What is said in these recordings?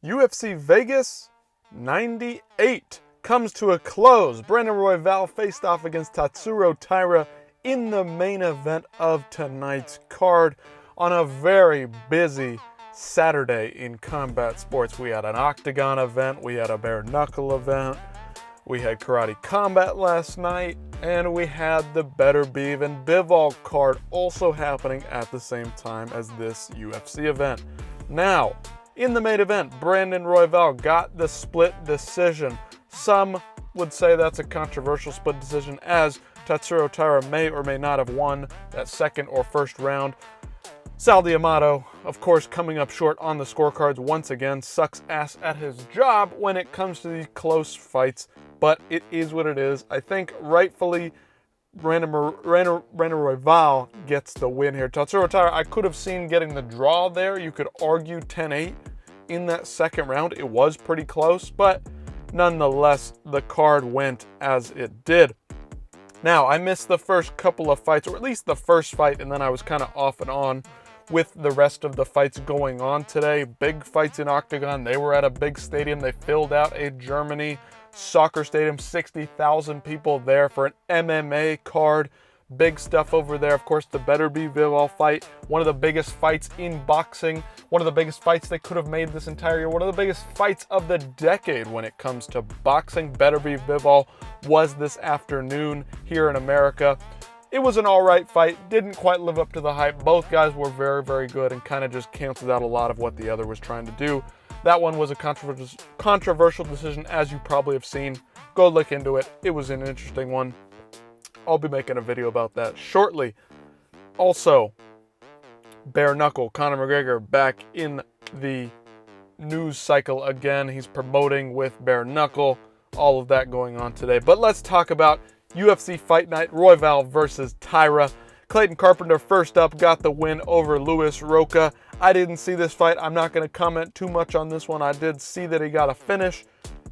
UFC Vegas 98 comes to a close. Brandon Royval faced off against Taira in the main event of tonight's card on a very busy Saturday in combat sports. We had an octagon event, we had a bare knuckle event, we had karate combat last night, and we had the Better Be Even Bivol card also happening at the same time as this UFC event. Now, in the main event, Brandon Royval got the split decision. Some would say that's a controversial split decision, as Taira may or may not have won that second or first round. Sal D'Amato, of course, coming up short on the scorecards once again, sucks ass at his job when it comes to these close fights, but it is what it is. I think rightfully Brandon Royval gets the win here. Taira, I could have seen getting the draw there. You could argue 10-8 in that second round. It was pretty close, but nonetheless, the card went as it did. Now, I missed the first couple of fights, or at least the first fight, and then I was kind of off and on with the rest of the fights going on today. Big fights in Octagon. They were at a big stadium. They filled out a Germany soccer stadium, 60,000 people there for an MMA card. Big stuff over there. Of course, the Better Be Bivol fight, one of the biggest fights in boxing, one of the biggest fights they could have made this entire year, one of the biggest fights of the decade when it comes to boxing. Better Be Bivol was this afternoon here in America. It was an alright fight, didn't quite live up to the hype. Both guys were very, very good and kind of just canceled out a lot of what the other was trying to do. That one was a controversial decision, as you probably have seen. Go look into it. It was an interesting one. I'll be making a video about that shortly. Also, bare knuckle, Conor McGregor back in the news cycle again. He's promoting with bare knuckle. All of that going on today. But let's talk about UFC Fight Night, Royval versus Taira. Clayton Carpenter first up got the win over Louis Roca. I didn't see this fight. I'm not going to comment too much on this one. I did see that he got a finish.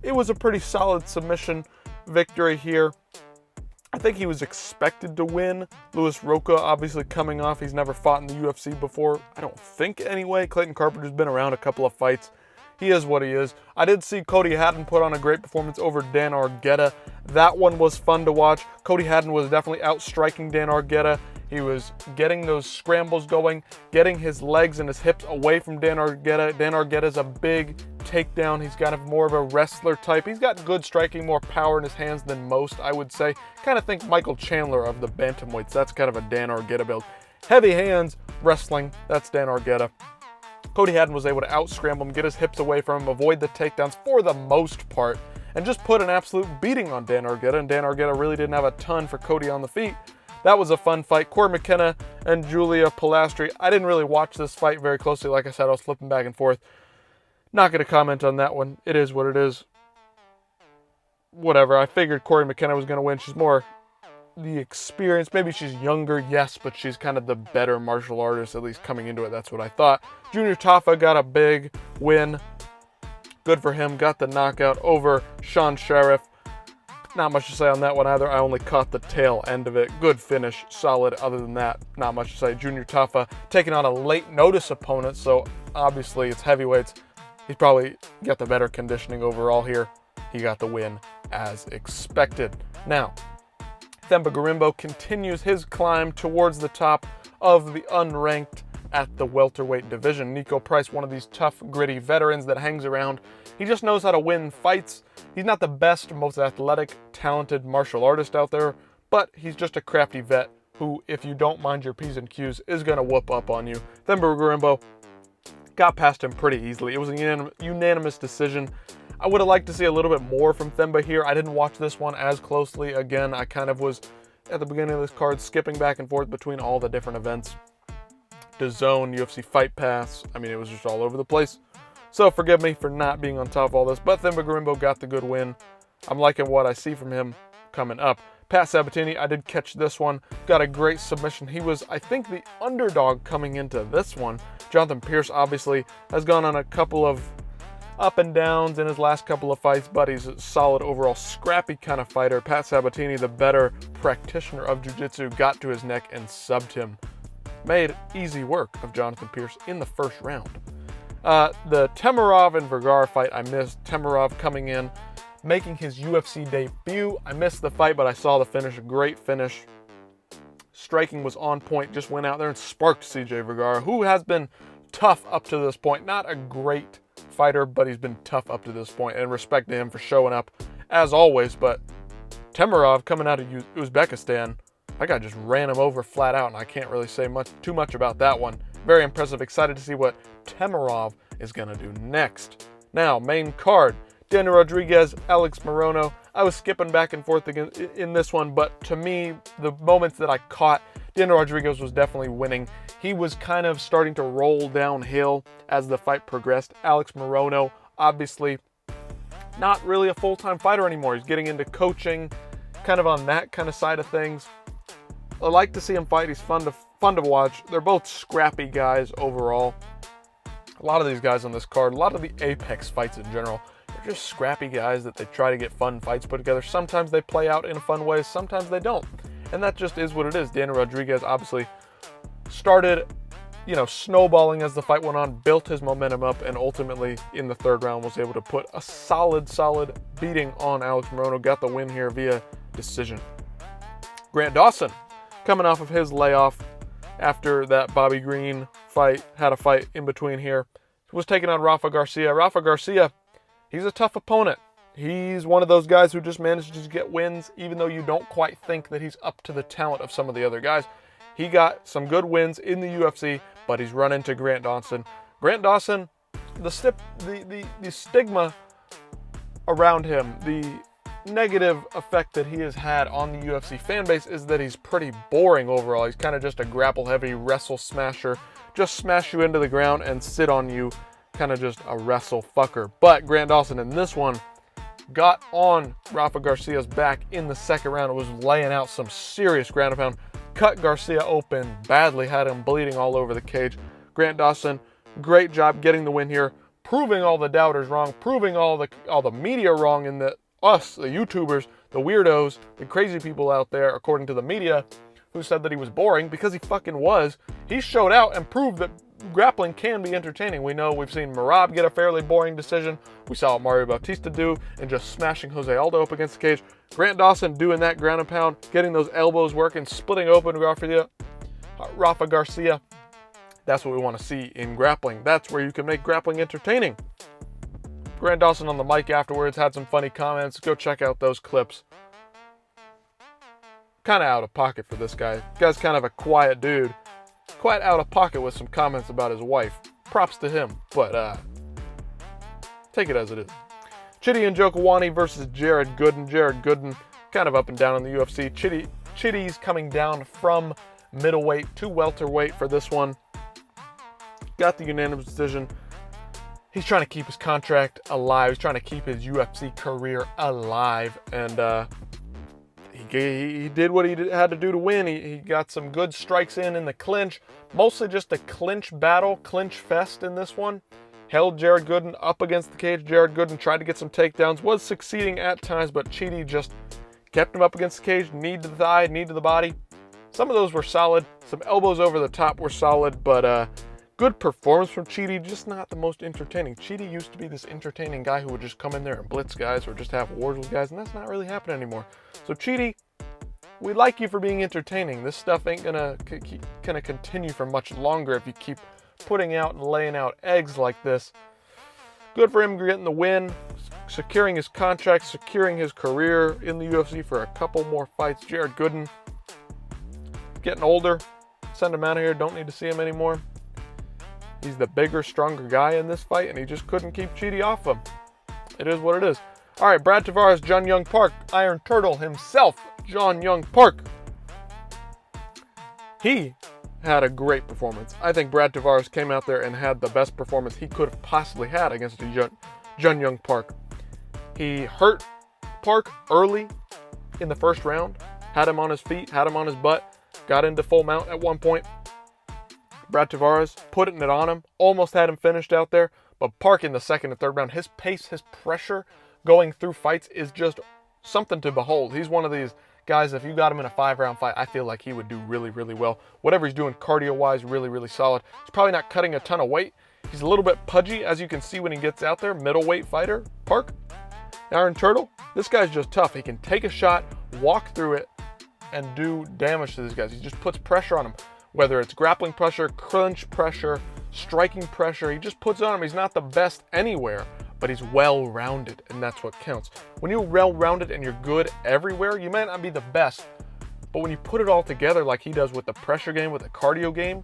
It was a pretty solid submission victory here. I think he was expected to win. Louis Roca obviously coming off. He's never fought in the UFC before. I don't think anyway. Clayton Carpenter's been around a couple of fights. He is what he is. I did see Cody Haddon put on a great performance over Dan Argueta. That one was fun to watch. Cody Haddon was definitely outstriking Dan Argueta. He was getting those scrambles going, getting his legs and his hips away from Dan Argueta. Dan Argueta's a big takedown. He's kind of more of a wrestler type. He's got good striking, more power in his hands than most, I would say. Kind of think Michael Chandler of the bantamweights. That's kind of a Dan Argueta build. Heavy hands, wrestling, that's Dan Argueta. Cody Haddon was able to out-scramble him, get his hips away from him, avoid the takedowns for the most part, and just put an absolute beating on Dan Argueta, and Dan Argueta really didn't have a ton for Cody on the feet. That was a fun fight. Corey McKenna and Julia Pilastri. I didn't really watch this fight very closely. Like I said, I was flipping back and forth. Not going to comment on that one. It is what it is. Whatever. I figured Corey McKenna was going to win. She's more the experience. Maybe she's younger, yes, but she's kind of the better martial artist, at least coming into it. That's what I thought. Junior Tafa got a big win. Good for him. Got the knockout over Sean Sheriff. Not much to say on that one either. I only caught the tail end of it. Good finish. Solid. Other than that, not much to say. Junior Tafa taking on a late notice opponent, so obviously it's heavyweights. He's probably got the better conditioning overall here. He got the win as expected. Now, Themba Gorimbo continues his climb towards the top of the unranked at the welterweight division. Nico Price, one of these tough, gritty veterans that hangs around. He just knows how to win fights. He's not the best, most athletic, talented martial artist out there, but he's just a crafty vet who, if you don't mind your P's and Q's, is going to whoop up on you. Themba Gorimbo got past him pretty easily. It was a unanimous decision. I would have liked to see a little bit more from Themba here. I didn't watch this one as closely. Again, I kind of was, at the beginning of this card, skipping back and forth between all the different events. DAZN, UFC Fight Pass. I mean, it was just all over the place. So forgive me for not being on top of all this, but Themba Gorimbo got the good win. I'm liking what I see from him coming up. Pat Sabatini, I did catch this one. Got a great submission. He was, I think, the underdog coming into this one. Jonathan Pierce obviously has gone on a couple of up and downs in his last couple of fights, but he's a solid overall scrappy kind of fighter. Pat Sabatini, the better practitioner of jiu-jitsu, got to his neck and subbed him. Made easy work of Jonathan Pierce in the first round. The Temirov and Vergara fight, I missed. Temirov coming in, making his UFC debut. I missed the fight, but I saw the finish. A great finish. Striking was on point. Just went out there and sparked CJ Vergara, who has been tough up to this point. Not a great fighter, but he's been tough up to this point. And respect to him for showing up, as always. But Temirov coming out of Uzbekistan, that guy just ran him over flat out, and I can't really say too much about that one. Very impressive. Excited to see what Temirov is going to do next. Now, main card. Daniel Rodriguez, Alex Morono. I was skipping back and forth in this one, but to me, the moments that I caught, Daniel Rodriguez was definitely winning. He was kind of starting to roll downhill as the fight progressed. Alex Morono, obviously, not really a full-time fighter anymore. He's getting into coaching, kind of on that kind of side of things. I like to see him fight. He's fun to watch. They're both scrappy guys overall. A lot of these guys on this card, a lot of the Apex fights in general, they're just scrappy guys that they try to get fun fights put together. Sometimes they play out in fun ways, sometimes they don't. And that just is what it is. Daniel Rodriguez obviously started, snowballing as the fight went on, built his momentum up, and ultimately in the third round was able to put a solid beating on Alex Morono. Got the win here via decision. Grant Dawson, coming off of his layoff after that Bobby Green fight, had a fight in between here, was taking on Rafa Garcia. Rafa Garcia, he's a tough opponent. He's one of those guys who just manages to get wins, even though you don't quite think that he's up to the talent of some of the other guys. He got some good wins in the UFC, but he's run into Grant Dawson. Grant Dawson, the stigma around him, the negative effect that he has had on the UFC fan base is that he's pretty boring overall. He's kind of just a grapple-heavy wrestle smasher. Just smash you into the ground and sit on you. Kind of just a wrestle fucker. But Grant Dawson in this one got on Rafa Garcia's back in the second round. It was laying out some serious ground and pound. Cut Garcia open badly, had him bleeding all over the cage. Grant Dawson, great job getting the win here, proving all the doubters wrong, proving all the media wrong, in that us, the YouTubers, the weirdos, the crazy people out there, according to the media, who said that he was boring, because he fucking was. He showed out and proved that grappling can be entertaining. We know we've seen Merab get a fairly boring decision. We saw what Mario Bautista do and just smashing Jose Aldo up against the cage. Grant Dawson doing that ground and pound, getting those elbows working, splitting open Rafa Garcia. That's what we want to see in grappling. That's where you can make grappling entertaining. Grant Dawson on the mic afterwards had some funny comments. Go check out those clips. Kind of out of pocket for this guy. This guy's kind of a quiet dude. Quite out of pocket with some comments about his wife. Props to him, but take it as it is. Chidi and Njokuani versus Jared Gooden. Jared Gooden kind of up and down in the UFC. Chidi's coming down from middleweight to welterweight for this one. Got the unanimous decision. He's trying to keep his contract alive. He's trying to keep his UFC career alive, and he did what he had to do to win. He got some good strikes in the clinch. Mostly just a clinch battle, clinch fest in this one. Held Jared Gooden up against the cage. Jared Gooden tried to get some takedowns, was succeeding at times, but Chidi just kept him up against the cage. Knee to the thigh, knee to the body. Some of those were solid. Some elbows over the top were solid, but good performance from Chidi, just not the most entertaining. Chidi used to be this entertaining guy who would just come in there and blitz guys or just have wars with guys, and that's not really happening anymore. So Chidi, we like you for being entertaining. This stuff ain't gonna continue for much longer if you keep putting out and laying out eggs like this. Good for him getting the win, securing his contract, securing his career in the UFC for a couple more fights. Jared Gooden, getting older. Send him out of here. Don't need to see him anymore. He's the bigger, stronger guy in this fight, and he just couldn't keep Chidi off him. It is what it is. All right, Brad Tavares, John Young Park, Iron Turtle himself, John Young Park. He had a great performance. I think Brad Tavares came out there and had the best performance he could have possibly had against John Young Park. He hurt Park early in the first round, had him on his feet, had him on his butt, got into full mount at one point. Brad Tavares putting it on him, almost had him finished out there, but Park in the second and third round, his pace, his pressure going through fights is just something to behold. He's one of these guys, if you got him in a 5-round fight, I feel like he would do really, really well. Whatever he's doing cardio-wise, really, really solid. He's probably not cutting a ton of weight. He's a little bit pudgy, as you can see when he gets out there. Middleweight fighter, Park. Iron Turtle, this guy's just tough. He can take a shot, walk through it, and do damage to these guys. He just puts pressure on them. Whether it's grappling pressure, clinch pressure, striking pressure, he just puts it on him. He's not the best anywhere, but he's well-rounded, and that's what counts. When you're well-rounded and you're good everywhere, you might not be the best, but when you put it all together like he does with the pressure game, with the cardio game,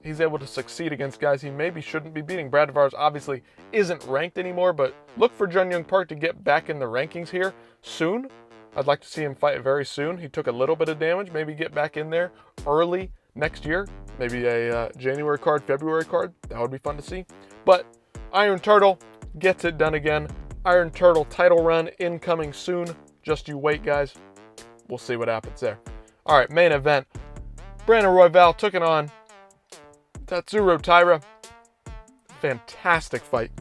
he's able to succeed against guys he maybe shouldn't be beating. Brad Tavares obviously isn't ranked anymore, but look for Jun Young Park to get back in the rankings here soon. I'd like to see him fight very soon. He took a little bit of damage, maybe get back in there early next year, maybe a January card, February card. That would be fun to see. But Iron Turtle gets it done again. Iron Turtle title run incoming soon. Just you wait, guys. We'll see what happens there. All right, main event. Brandon Royval took it on Tatsuro Taira. Fantastic fight.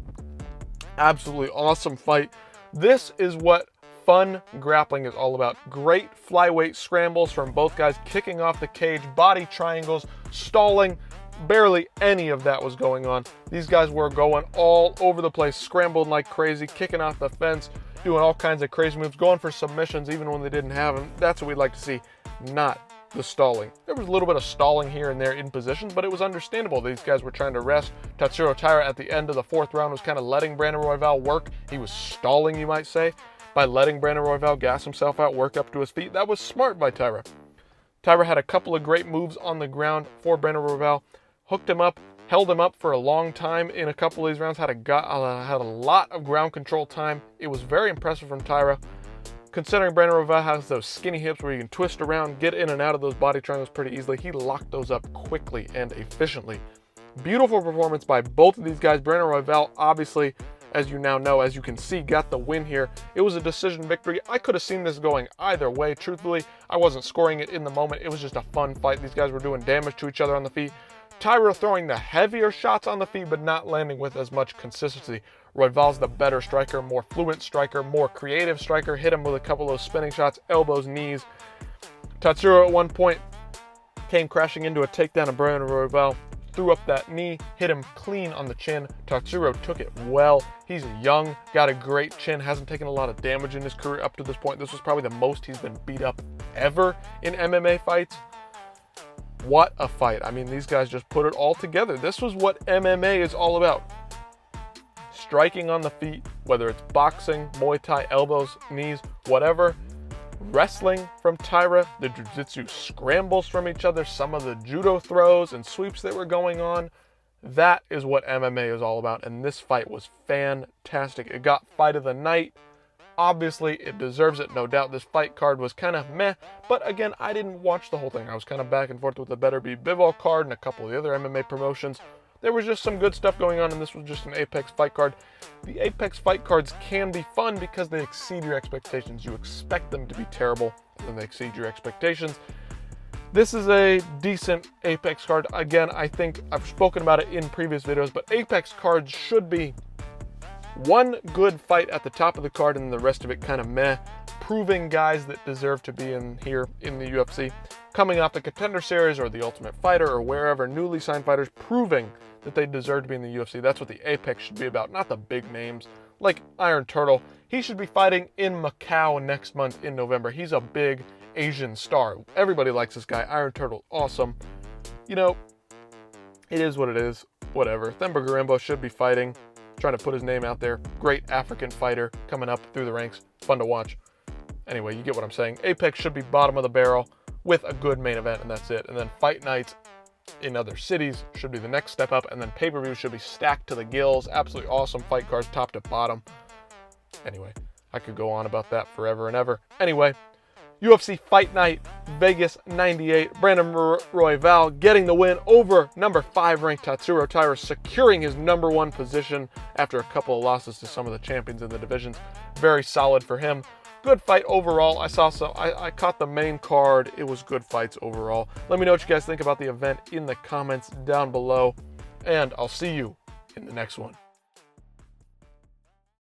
Absolutely awesome fight. This is what fun grappling is all about. Great flyweight scrambles from both guys, kicking off the cage, body triangles, stalling. Barely any of that was going on. These guys were going all over the place, scrambling like crazy, kicking off the fence, doing all kinds of crazy moves, going for submissions even when they didn't have them. That's what we'd like to see, not the stalling. There was a little bit of stalling here and there in positions, but it was understandable. These guys were trying to rest. Tatsuro Taira at the end of the fourth round was kind of letting Brandon Royval work. He was stalling, you might say, by letting Brandon Royval gas himself out, work up to his feet. That was smart by Taira. Taira had a couple of great moves on the ground for Brandon Royval. Hooked him up, held him up for a long time in a couple of these rounds, had a lot of ground control time. It was very impressive from Taira. Considering Brandon Royval has those skinny hips where you can twist around, get in and out of those body triangles pretty easily, he locked those up quickly and efficiently. Beautiful performance by both of these guys. Brandon Royval, obviously, as you now know, as you can see, got the win here. It was a decision victory. I could have seen this going either way. Truthfully, I wasn't scoring it in the moment. It was just a fun fight. These guys were doing damage to each other on the feet. Taira throwing the heavier shots on the feet, but not landing with as much consistency. Royval's the better striker, more fluent striker, more creative striker. Hit him with a couple of those spinning shots, elbows, knees. Tatsuro at one point came crashing into a takedown of Brandon Royval, threw up that knee, hit him clean on the chin. Tatsuro took it well. He's young, got a great chin, hasn't taken a lot of damage in his career up to this point. This was probably the most he's been beat up ever in MMA fights. What a fight. I mean, these guys just put it all together. This was what MMA is all about. Striking on the feet, whether it's boxing, Muay Thai, elbows, knees, whatever. Wrestling from Taira, the jiu-jitsu scrambles from each other, some of the judo throws and sweeps that were going on. That is what MMA is all about, and this fight was fantastic. It got fight of the night. Obviously, it deserves it, no doubt. This fight card was kind of meh, but again, I didn't watch the whole thing. I was kind of back and forth with the Better Be Bivol card and a couple of the other MMA promotions. There was just some good stuff going on, and this was just an Apex fight card. The Apex fight cards can be fun because they exceed your expectations. You expect them to be terrible, and they exceed your expectations. This is a decent Apex card. Again, I think I've spoken about it in previous videos, but Apex cards should be one good fight at the top of the card and the rest of it kind of meh, proving guys that deserve to be in here in the UFC, coming off the Contender Series or the Ultimate Fighter or wherever, newly signed fighters proving that they deserve to be in the UFC. That's what the Apex should be about, not the big names like Iron Turtle. He should be fighting in Macau next month in November. He's a big Asian star. Everybody likes this guy. Iron Turtle, awesome. You know, it is what it is. Whatever. Themba Gorimbo should be fighting, trying to put his name out there. Great African fighter coming up through the ranks. Fun to watch. Anyway, you get what I'm saying. Apex should be bottom of the barrel with a good main event, and that's it. And then fight nights in other cities should be the next step up, and then pay-per-view should be stacked to the gills. Absolutely awesome fight cards, top to bottom. Anyway, I could go on about that forever and ever. Anyway, UFC Fight Night Vegas 98. Brandon Royval getting the win over number 5 ranked Tatsuro Taira, securing his number 1 position after a couple of losses to some of the champions in the divisions. Very solid for him. Good fight overall. I caught the main card. It was good fights overall. Let me know what you guys think about the event in the comments down below, and I'll see you in the next one.